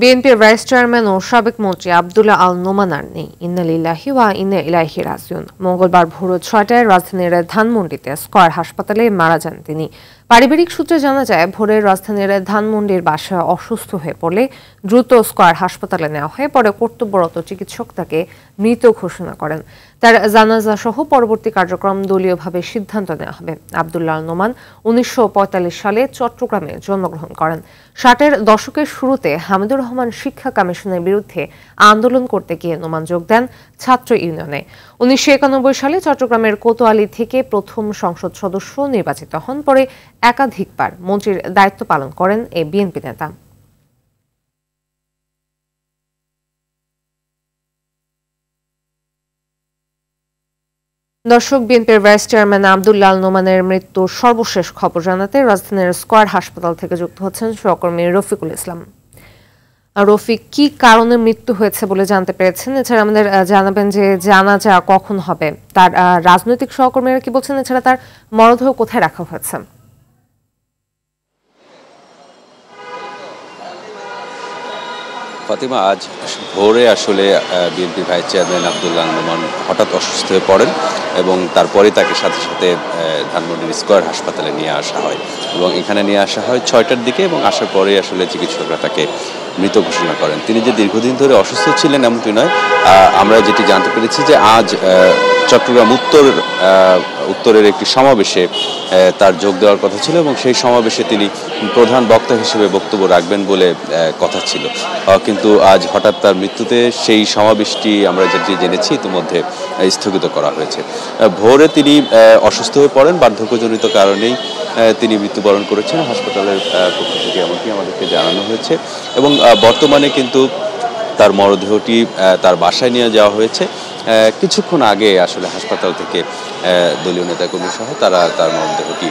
বিএনপির vice chairman ও সাবেক মন্ত্রী আব্দুল্লাহ আল নোমানার নেই। ইন্না লিল্লাহি ওয়া ইন্না ইলাইহি রাজিউন। মঙ্গলবার ভোর ৬টায় রাজধানীর ধানমন্ডিতে স্কয়ার হাসপাতালে মারা যান তিনি। পারিবারিক সূত্রে জানা যায়, ভোরে রাজধানীর ধানমন্ডির বাসায় অসুস্থ হয়ে পড়লে দ্রুত স্কয়ার হাসপাতালে নেওয়া হয়। পরে কর্তব্যরত চিকিৎসক তাকে মৃত ঘোষণা করেন। তার জানাজা সহ পরবর্তী কার্যক্রম দলীয়ভাবে সিদ্ধান্ত নেওয়া হবে। আব্দুল্লাহ আল নোমান ১৯৪৫ সালে চট্টগ্রামে জন্মগ্রহণ করেন। ৬০-এর দশকের শুরুতে হামিদুর রহমান শিক্ষা কমিশনের বিরুদ্ধে আন্দোলন করতে গিয়ে নোমান যোগ দেন ছাত্র ইউনিয়নে। ১৯৯১ সালে চট্টগ্রামের কোতোয়ালি থেকে প্রথম সংসদ সদস্য নির্বাচিত হন। পরে একাধিকবার মন্ত্রীর দায়িত্ব পালন করেন এই বিএনপি নেতা। দর্শক, বিএনপির ভাইস চেয়ারম্যান আব্দুল্লাহ আল নোমানের মৃত্যুর সর্বশেষ খবর জানাতে রাজধানীর স্কয়ার হাসপাতাল থেকে যুক্ত হচ্ছেন সহকর্মী রফিকুল ইসলাম। রফিক, কি কারণে মৃত্যু হয়েছে বলে জানতে পেরেছেন? এছাড়া আমাদের জানাবেন যে জানাজা কখন হবে, তার রাজনৈতিক সহকর্মীরা কি বলছেন, এছাড়া তার মরদেহ কোথায় রাখা হয়েছে? ফাতিমা, আজ ভোরে আসলে BNP vice chairman Abdullah Noman হঠাৎ অসুস্থ হয়ে পড়েন এবং তারপরে তাকে সাথে সাথে ধানমন্ডির স্কয়ার হাসপাতালে নিয়ে আসা হয় এবং এখানে নিয়ে আসা হয় ৬টার দিকে এবং আসার পরেই আসলে চিকিৎসকরা তাকে মৃত ঘোষণা করেন। তিনি যে দীর্ঘদিন ধরে অসুস্থ ছিলেন এমনটি নয়। আমরা যেটি জানতে পেরেছি যে আজ চট্টগ্রাম উত্তরের একটি সমাবেশে তার যোগ দেওয়ার কথা ছিল এবং সেই সমাবেশে তিনি প্রধান বক্তা হিসেবে বক্তব্য রাখবেন বলে কথা ছিল, কিন্তু আজ হঠাৎ তার মৃত্যুতে সেই সমাবেশটি আমরা যেটি জেনেছি ইতিমধ্যে স্থগিত করা হয়েছে। ভোরে তিনি অসুস্থ হয়ে পড়েন, বার্ধক্যজনিত কারণেই তিনি মৃত্যুবরণ করেছেন হাসপাতালের পক্ষ থেকে, এমনকি আমাদেরকে জানানো হয়েছে এবং বর্তমানে কিন্তু তার মরদেহটি তার বাসায় নিয়ে যাওয়া হয়েছে। কিছুক্ষণ আগে আসলে হাসপাতাল থেকে দলীয় নেতাকর্মী সহ তারা তার মরদেহটি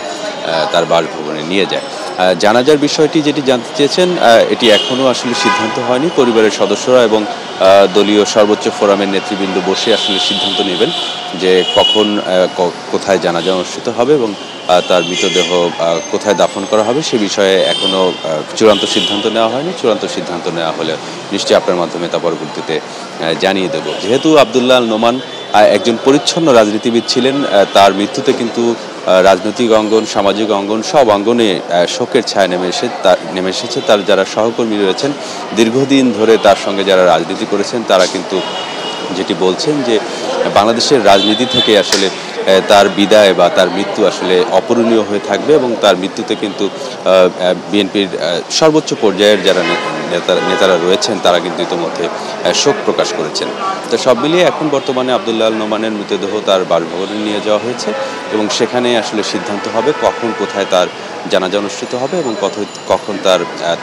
তার বাসভবনে নিয়ে যায়। জানাজার বিষয়টি যেটি জানতে চেয়েছেন, এটি এখনও আসলে সিদ্ধান্ত হয়নি। পরিবারের সদস্যরা এবং দলীয় সর্বোচ্চ ফোরামের নেতৃবৃন্দ বসে আসলে সিদ্ধান্ত নেবেন যে কখন কোথায় জানাজা অনুষ্ঠিত হবে এবং তার মৃতদেহ কোথায় দাফন করা হবে সে বিষয়ে এখনও চূড়ান্ত সিদ্ধান্ত নেওয়া হয়নি। চূড়ান্ত সিদ্ধান্ত নেওয়া হলে নিশ্চয়ই আপনার মাধ্যমে তা পরবর্তীতে জানিয়ে দেব। যেহেতু আব্দুল্লাহ আল নোমান একজন পরিচ্ছন্ন রাজনীতিবিদ ছিলেন, তার মৃত্যুতে কিন্তু রাজনৈতিক অঙ্গন, সামাজিক অঙ্গন, সব অঙ্গনে শোকের ছায়া নেমে এসেছে। তার যারা সহকর্মী রয়েছেন, দীর্ঘদিন ধরে তার সঙ্গে যারা রাজনীতি করেছেন, তারা কিন্তু যেটি বলছেন যে বাংলাদেশের রাজনীতি থেকে আসলে তার বিদায় বা তার মৃত্যু আসলে অপূরণীয় হয়ে থাকবে এবং তার মৃত্যুতে কিন্তু বিএনপির সর্বোচ্চ পর্যায়ের যারা নেতারা রয়েছেন তারা কিন্তু ইতিমধ্যে শোক প্রকাশ করেছেন। তো সব মিলিয়ে এখন বর্তমানে আব্দুল্লাহ আল নোমানের মৃতদেহ তার বাসভবনে নিয়ে যাওয়া হয়েছে এবং সেখানে আসলে সিদ্ধান্ত হবে কখন কোথায় তার জানাজা অনুষ্ঠিত হবে এবং কখন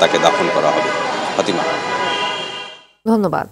তাকে দাফন করা হবে। ফাতিমা, ধন্যবাদ।